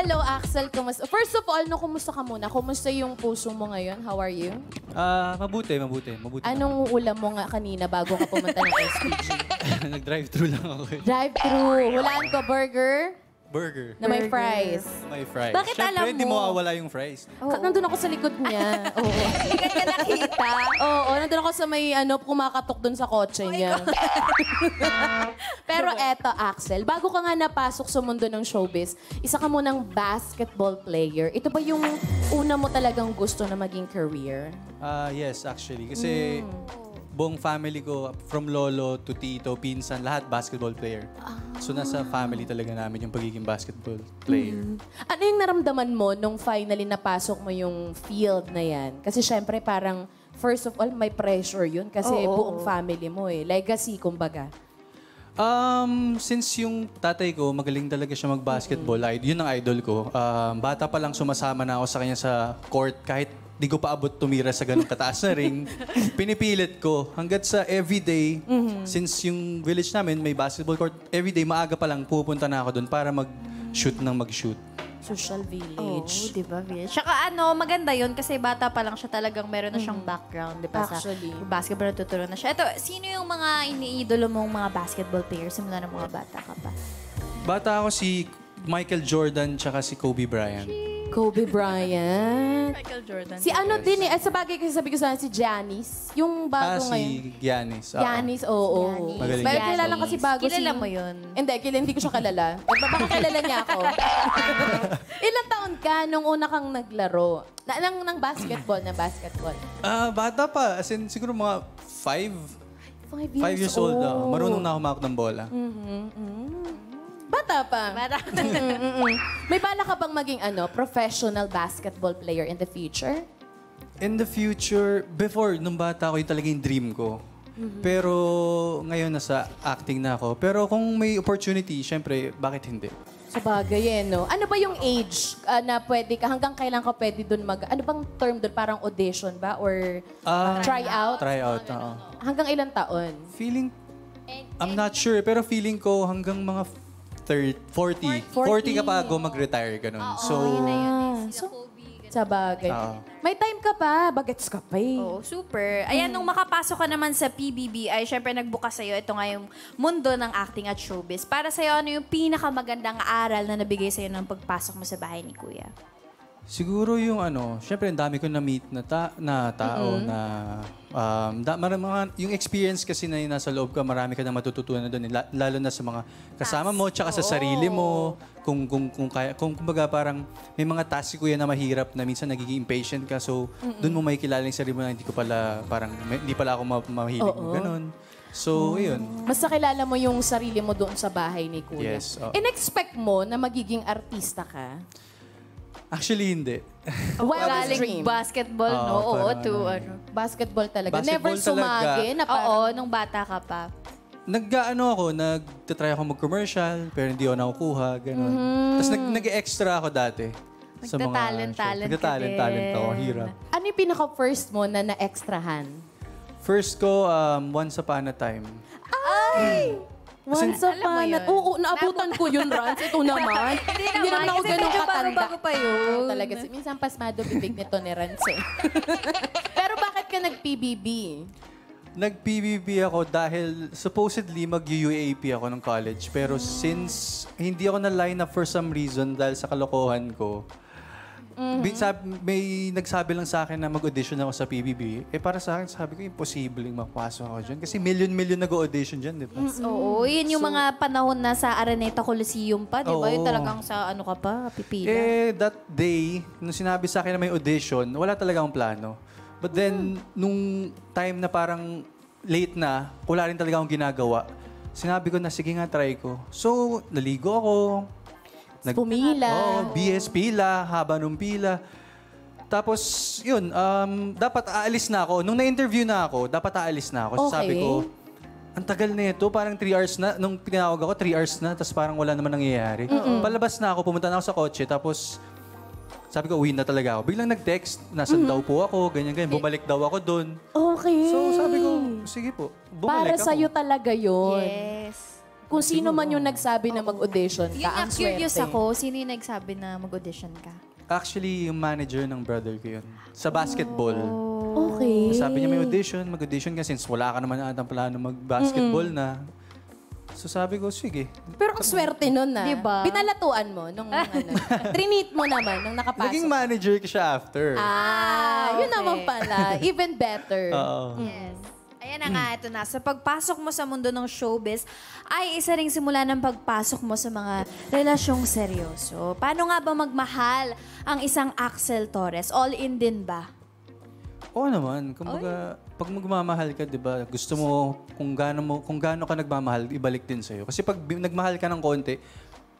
hello, Axel. Kumusta? First of all, kumusta ka muna? Kumusta yung puso mo ngayon? How are you? Mabuti. Anong ulam mo nga kanina bago ka pumunta ng SPG? Nag-drive-thru lang ako. Drive-thru. Hulaan ko, burger? Burger. Na may fries. May fries. Bakit Siyempre, alam mo? hindi mawawala yung fries. Nandun ako sa likod niya. Oo. Hindi ka nakita. Oo, nandun ako sa may kumakatok dun sa kotse niya. Pero eto, Axel, bago ka nga napasok sa mundo ng showbiz, isa ka munang basketball player. Ito ba yung una mo talagang gusto na maging career? Yes, actually. Kasi buong family ko, from lolo to tito, pinsan, lahat basketball player. So nasa family talaga namin yung pagiging basketball player. Ano yung naramdaman mo nung finally napasok mo yung field na yan? Kasi syempre parang, first of all, may pressure yun kasi buong family mo eh. Legacy, kumbaga. Since yung tatay ko, magaling talaga siya mag-basketball, yun ang idol ko. Bata pa lang sumasama na ako sa kanya sa court kahit di ko pa abot tumira sa ganung kataas na ring. Pinipilit ko hanggat sa everyday, since yung village namin may basketball court, everyday maaga pa lang pupunta na ako doon para mag-shoot ng mag-shoot. Social village. Di ba, Village? Tsaka maganda yun kasi bata pa lang siya talagang meron na siyang background, di ba? Actually. Sa basketball natuturo na siya. Ito, sino yung mga iniidolo mong mga basketball players simula ng mga bata ka pa? Bata ako si Michael Jordan tsaka si Kobe Bryant. Kobe Bryant. Michael Jordan. Si ano din eh, sabagay kasi sabi ko sana si Giannis. Yung bago ngayon. Si Giannis. Giannis, oo. Magaling. Pero kilala kasi bago Kilala mo yun? Hindi ko siya kilala. Baka kilala niya ako. Ilang taon ka nung una kang naglaro? Ng basketball, Bata pa. As in, siguro mga 5 years old. Marunong na ako humakot ng bola. Bata pa. May bala ka bang maging professional basketball player in the future? In the future, before, nung bata ako, yun talaga yung dream ko. Pero ngayon nasa acting na ako. Pero kung may opportunity, syempre, bakit hindi? Sa bagay no? Ano ba yung age na pwede ka, hanggang kailan ka pwede dun ano bang term dun? Parang audition ba? Or try out? Try out, oo. Hanggang ilang taon? Feeling, I'm not sure, pero feeling ko hanggang mga 40 ka pa go mag-retire, ganun. Sa bagay. May time ka pa, bagets ka pa eh. Oo, super. Ayan, nung makapasok ka naman sa PBB, ay syempre nagbukas sa'yo, ito nga yung mundo ng acting at showbiz. Para sa'yo, ano yung pinakamagandang aral na nabigay sa'yo ng pagpasok mo sa bahay ni Kuya? Siguro yung syempre ang dami ko na-meet na tao na yung experience kasi na yung nasa loob ka, marami ka na matututunan doon, lalo na sa mga kasama mo tsaka sa sarili mo. Kung kumbaga parang may mga task si Kuya na mahirap na minsan nagiging impatient ka, so doon mo makikilala yung sarili mo na hindi pala ako mahilig mo, ganun. So, yun. Mas nakilala mo yung sarili mo doon sa bahay ni Kuya. Yes. In-expect mo na magiging artista ka? Actually, hindi. Galing basketball, no? Oo, Basketball talaga. Basketball Never sumagi na parang... Oo, nung bata ka pa. Nagtatry ako mag-commercial, pero hindi ako nakukuha, gano'n. Tapos nag-extra ako dati. Nagtatalent ako, hirap. Ano yung pinaka-first mo na na-extrahan? First ko, Once Upon a Time. Ay! Once upon a... Oo, naabutan ko yun, Rans. Ito naman. Hindi naman ako ganun katanda. Bago pa yun. Talaga. Minsan pasmado bibig nito ni Rans eh. Pero bakit ka nag-PBB? Nag-PBB ako dahil supposedly mag-UAP ako ng college. Pero since hindi ako na-line up for some reason dahil sa kalokohan ko, may nagsabi lang sa akin na mag-audition ako sa PBB. Para sa akin, sabi ko, imposibleng mapasok ako dyan. Kasi million nag-audition dyan, di ba? Oo, yun yung mga panahon na sa Araneta Coliseum pa, di ba? Yung talagang sa ka pa, pipila. That day, nung sinabi sa akin na may audition, wala talaga akong plano. But then, nung time na parang late na, wala rin talaga akong ginagawa, sinabi ko na, sige nga, try ko. So, naligo ako. Pumila. BS pila, haba nung pila. Tapos, yun, dapat aalis na ako. Nung na-interview na ako, dapat aalis na ako. So, sabi ko, ang tagal na ito, parang 3 hours na. Nung tinawag ako, 3 hours na, tapos parang wala naman nangyayari. Palabas na ako, pumunta na ako sa kotse, tapos sabi ko, uwi na talaga ako. Biglang nag-text, nasan daw po ako, ganyan. Bumalik daw ako doon. Okay. So, sabi ko, sige po, bumalik Para ako. sa'yo talaga yun. Yes. kung sino man yung nagsabi na mag-audition Yun ka, nga, ang curious swerte. ako. Sino yung nagsabi na mag-audition ka? Actually, yung manager ng brother ko yun. Sa basketball. Okay. Sabi niya may audition, mag-audition ka since wala ka naman atang plano mag-basketball na. So sabi ko, sige. Pero ang swerte nun na. Diba? Binalatuan mo nung trinit mo naman nung nakapasok. Naging manager ko siya after. Yun naman pala. Even better. Oo. Yes. Ayan na nga, ito na. Sa pagpasok mo sa mundo ng showbiz, ay isa ring simula ng pagpasok mo sa mga relasyong seryoso. Paano nga ba magmahal ang isang Axel Torres? All-in din ba? Oo naman. Kumbaga, pag magmamahal ka, di ba, gusto mo, kung gaano ka nagmamahal, ibalik din sa'yo. Kasi pag nagmahal ka ng konti,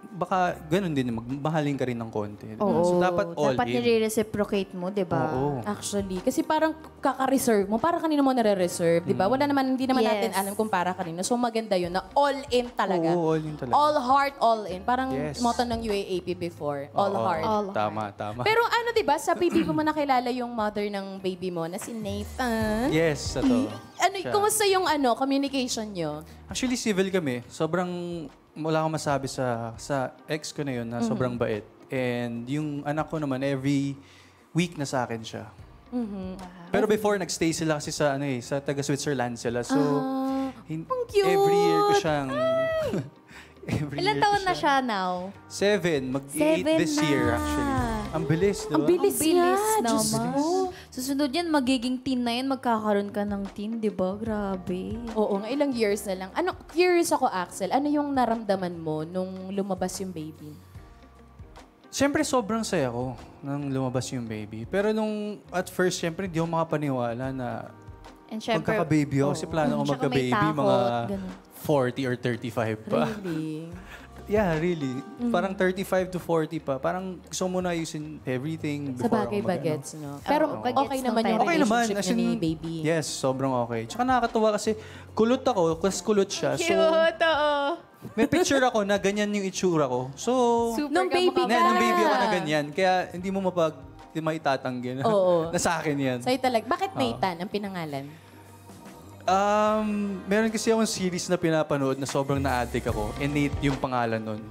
baka ganun din, magmahalin ka rin ng konti. Diba? So, dapat all Dapat in. nire-reciprocate mo, di ba? Oo. Actually, kasi parang kaka-reserve mo. Para kanina mo nare-reserve, di ba? Hindi naman Yes. natin alam kung para kanina. So maganda yun na all in talaga. Oo, all in talaga. All heart, all in. Parang Yes. motto ng UAAP before. All Oo. heart. All Tama, tama. Pero ano, di ba, sa PB mo nakilala yung mother ng baby mo na si Nathan. Yes, ito. Ano, kumusta yung communication nyo? Actually, civil kami. Sobrang, wala akong masabi sa ex ko na yun na sobrang bait. And yung anak ko naman, every week na sa akin siya. Pero before, nagstay sila kasi sa, sa taga-Switzerland sila. So, cute! every year ko siyang... Ilan taon na siya now? 7. Mag-8 this na. year, actually. Ang bilis, di ba? Ang bilis Ang bilis niya, Diyos naman. ko. Susunod yan, magiging teen na yan, magkakaroon ka ng teen, di ba? Grabe. Oo, nga ilang years na lang. Curious ako, Axel, ano yung naramdaman mo nung lumabas yung baby? Siyempre, sobrang saya ko nang lumabas yung baby. Pero nung at first, siyempre, hindi ako makapaniwala na And syempre, magkaka-baby ako. Kasi plano ko Tsaka may magka-baby, takot, mga ganun. 40 or 35 pa. Really? Yeah, really. Parang 35 to 40 pa. Parang gusto mo na ayusin everything Sa before bagay ako bagets, no? Pero bagets okay nung naman yung time. Okay naman. relationship As niyo in, ni baby. yes, sobrang okay. Tsaka nakakatuwa kasi kulot ako, kasi kulot siya. So, oo. may picture ako na ganyan yung itsura ko. So, Nung baby ka. nung baby ako na ganyan. Kaya hindi mo maitatanggi na, Oo. na sa akin yan. Sa'yo talaga. Bakit Nathan ang pinangalan? Meron kasi akong series na pinapanood na sobrang na-addict ako. And Nate yung pangalan nun.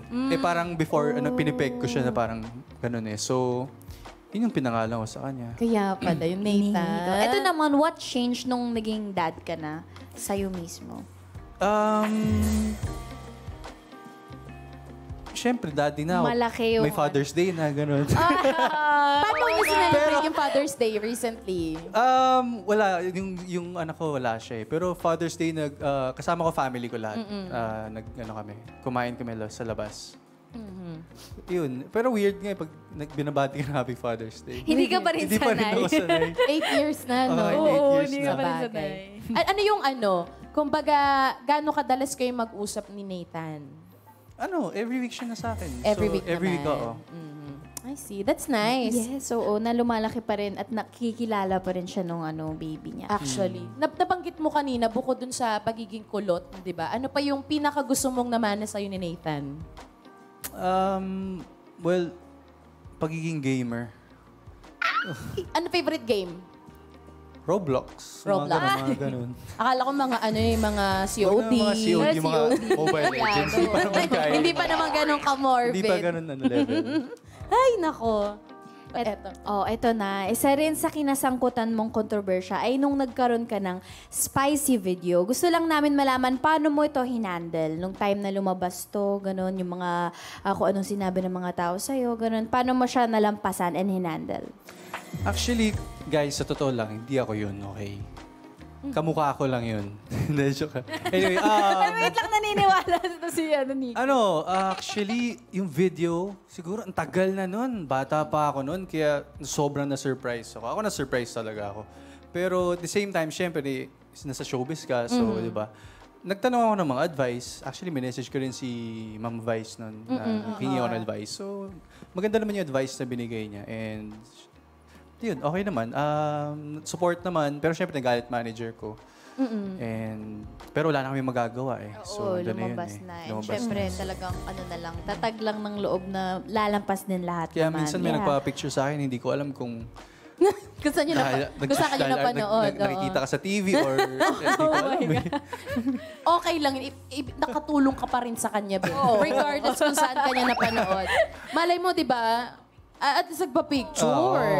Parang before, pinipeg ko siya na parang ganun eh. So, yun yung pinangalan ko sa kanya. Kaya pala, yung Nathan. Ito naman, what changed nung naging dad ka na sa'yo mismo? Siyempre, daddy na ako. Malaki yung May Father's Day na, ganun. Paano mo sinelebrate yung Father's Day recently? Wala. Yung anak ko, wala siya eh. Pero Father's Day, kasama ko family ko lahat. Kumain kami sa labas. Yun. Pero weird nga pag binabati ka na Happy Father's Day. Hindi ka pa rin Hindi pa rin ako sanay. 8 years na, no? Okay, 8 years na. Sabagay. Ano yung kumbaga, gaano kadalas kayo mag-usap ni Nathan? Every week siya na sa akin. Every So, week every naman. week, oo. I see. That's nice. Yes, oo. Na lumalaki pa rin at nakikilala pa rin siya nung baby niya. Actually. Nabanggit mo kanina, bukod dun sa pagiging kulot, di ba? Ano pa yung pinaka gusto mong namana sa'yo ni Nathan? Well, pagiging gamer. Ano favorite game? Roblox. Roblox. Mga ganun. Akala ko mga mga COD. Huwag na mga COD, yung mga Mobile Legends. Hindi pa naman kaya. Hindi pa naman ganun ka-morbid. Hindi pa ganun level. Ay, nako. Eto. Eto na. Isa rin sa kinasangkutan mong kontrobersya ay nung nagkaroon ka ng spicy video. Gusto lang namin malaman paano mo ito hinandle. Nung time na lumabas to, ganun, yung mga, kung anong sinabi ng mga tao sa'yo, ganun. Paano mo siya nalampasan and hinandle? Actually, guys, sa totoo lang, hindi ako yun, okay? Kamukha ko lang yun. Hindi, joke. Anyway, Wait lang, naniniwala ito si Nico. actually, yung video, siguro ang tagal na nun. Bata pa ako nun, kaya sobrang na-surprise ako. Ako na-surprise talaga ako. Pero at the same time, syempre, nasa showbiz ka, so, di ba? Nagtanong ako ng mga advice. Actually, minessage ko rin si Ma'am Vice nun, na hingi ako ng advice. So, maganda naman yung advice na binigay niya. And, yun, okay naman. Support naman. Pero syempre, nagalit manager ko. Pero wala na kami magagawa eh. Oo, ganun lumabas yun eh. na. And Lumabas syempre, na. talagang na lang, tatag lang ng loob na lalampas din lahat Kaya naman. minsan may Yeah. nagpa-picture sa akin, hindi ko alam kung Kung saan nyo napanood. Nakikita ka sa TV or... Hindi ko alam eh. Okay lang, nakatulong ka pa rin sa kanya, Ben. Regardless kung saan kanya napanood. Malay mo, di ba? At least nagpa-picture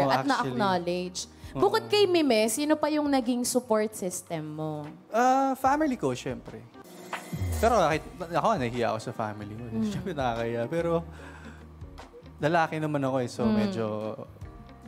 at actually. na-acknowledge. Bukod kay Mime, sino pa yung naging support system mo? Family ko, syempre. Pero kahit ako, nahihiya ako sa family ko. Syempre nakakaya. Pero lalaki naman ako eh. So medyo,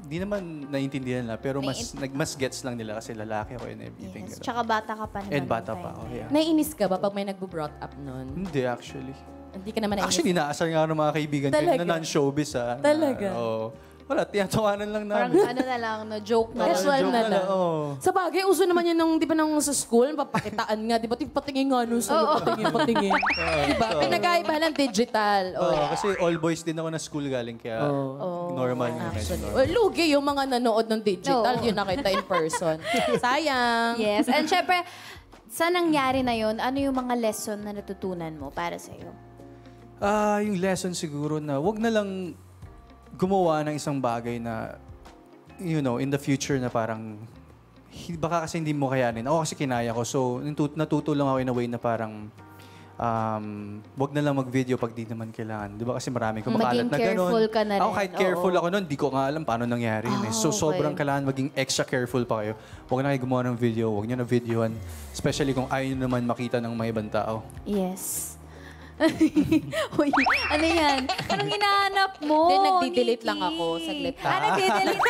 di naman naiintindihan nila. Pero mas gets lang nila kasi lalaki ako and everything. Yes. Tsaka bata ka pa naman. And bata nung pa time ako, na yun. yeah. Naiinis ka ba pag may nagbo-brought up nun? Hindi actually. Hindi ka naman naiinis? Actually, naasar nga ng mga kaibigan ko Talaga? na non-showbiz Talaga? Oo. Wala, tiyatawanan lang Parang namin. ano na lang, no, joke na lang. Casual joke na na lang. lang, oo. Sa bagay, uso naman yan di ba nung sa school, papakitaan nga, di ba? Patingin nga nung sa'yo, patingin. Di ba? Pinagkaiba ng digital. Kasi all boys din ako na school galing, kaya normal na medyo normal. Well, lugi yung mga nanood ng digital, Oo. yun nakita in person. Sayang. Yes. And syempre, sa nangyari na yon, ano yung mga lesson na natutunan mo para sa'yo? Yung lesson siguro na wag na lang gumawa ng isang bagay na, you know, in the future na parang, baka kasi hindi mo kayanin. Ako kasi kinaya ko. So, natuto lang ako in a way na parang, wag na lang mag-video pag di naman kailangan. Di ba kasi marami kumakalat Maging na gano'n. careful ka na rin. Ako kahit careful ako nun, di ko nga alam paano nangyari yun eh. So, okay. sobrang kailangan maging extra careful pa kayo. Huwag na kayo gumawa ng video, huwag nyo na videoan. Especially kung ayaw nyo naman makita ng mga ibang tao. Yes. Uy, ano yan? Anong hinahanap mo? Hindi, nagdi-delete Nikki? lang ako, saglit lang. Nagdi-delete.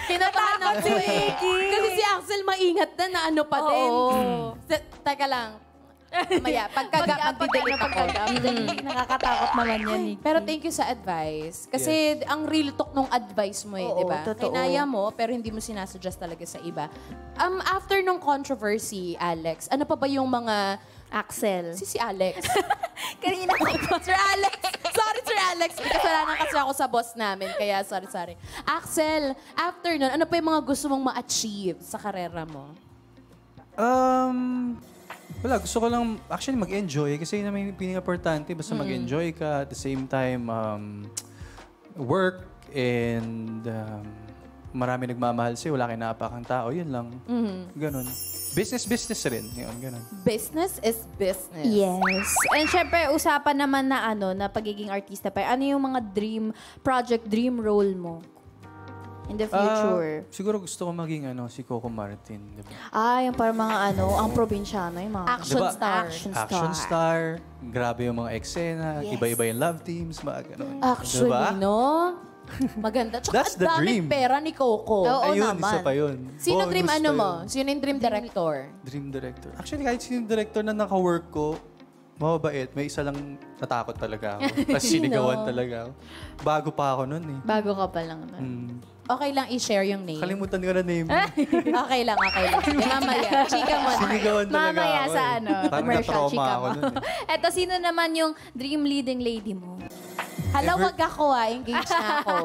Kinabahan ako si eh. Nikki. Kasi si Axel maingat na ano pa din. Oo. Teka lang. Maya, magdi-delete ako. Nakakatakot naman yan, Nikki. Pero thank you sa advice. Kasi ang real talk nung advice mo eh, Oo, di ba? totoo. Kinaya mo, pero hindi mo sinasuggest talaga sa iba. After nung controversy, Alex, ano pa ba yung mga... Axel. Si Alex. Kanina ko pa. Sir Alex! Sorry, Sir Alex. May kasalanan kasi ako sa boss namin, kaya sorry. Axel, after nun, ano pa yung mga gusto mong ma-achieve sa karera mo? Wala, gusto ko lang actually mag-enjoy kasi yun naman yung pinaka-importante. Basta mag-enjoy ka at the same time work and marami nagmamahal sa'yo, wala kinapakang tao, yun lang. Ganon. Business rin. Yun, ganon. Business is business. Yes. And syempre, usapan naman na na pagiging artista pa. Ano yung mga dream role mo in the future? Siguro gusto ko maging si Coco Martin, di ba? Yung parang mga ang probinsyano, yung mga Action Diba? star. Action star. Grabe yung mga eksena. Yes. Iba-iba yung love teams, mga ganon. Actually, Diba? no? Maganda. Tsaka That's the daming dream. pera ni Coco. Oo Ayun, naman. isa pa yun. Sino Bonus dream pa ano yun. mo? Sino yung dream director? Dream director. Actually, kahit sino yung director na naka-work ko, mababait. May isa lang natakot talaga ako. Tapos sinigawan talaga ako. Bago pa ako nun eh. Bago ka pa lang nun. Okay lang i-share yung name. Kalimutan ko na name. Okay lang. Sige, mamaya. Chika mo na. Sinigawan talaga Mamaya ako sa eh. Parang commercial, na-trauma chika ako mo. nun eh. Eto, sino naman yung dream leading lady mo? Hala, wag ako engage na ako.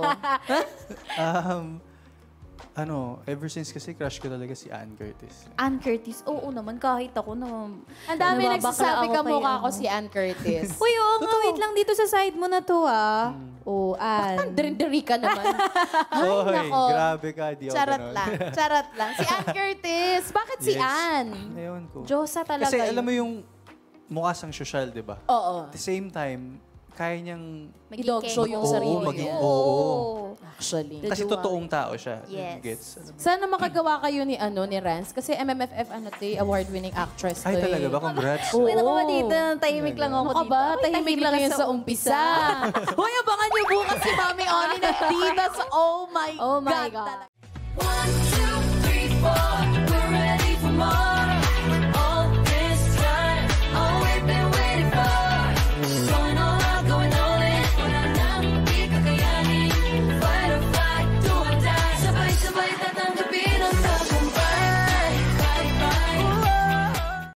Ever since kasi crush ko talaga si Ann Curtis. Ann Curtis. Oo naman, kahit ako na... Ang dami nababakla nagsasabi ako ka kay mukha ko ano. si Ann Curtis. Uy, oo nga, wait lang dito sa side mo na to, Oo, Ann. Diri ka naman. Oy, nako. grabe ka. Di ako ganon. Charot lang. Si Ann Curtis. Bakit si Yes. Ann? Ewan ko. Diyosa talaga Kasi yun. alam mo yung mukha sang social, di ba? Oo. At the same time, kaya niyang... I-dog show yung Oo, sarili maging- niya. oo. Actually. Kasi Jowa. totoong tao siya. Yes. Gets? Sana makagawa kayo ni Rance kasi MMFF award-winning actress Ay, to talaga eh. ba? Congrats. Oo. Uy, naku, dito. Tahimik lang ako Ano ka dito. ba? Uy, Tahimik lang ka yan sa umpisa. Hoy, abangan niyo bukas si Mami Oni na Dinas. Oh my Oh my God. God. Talaga.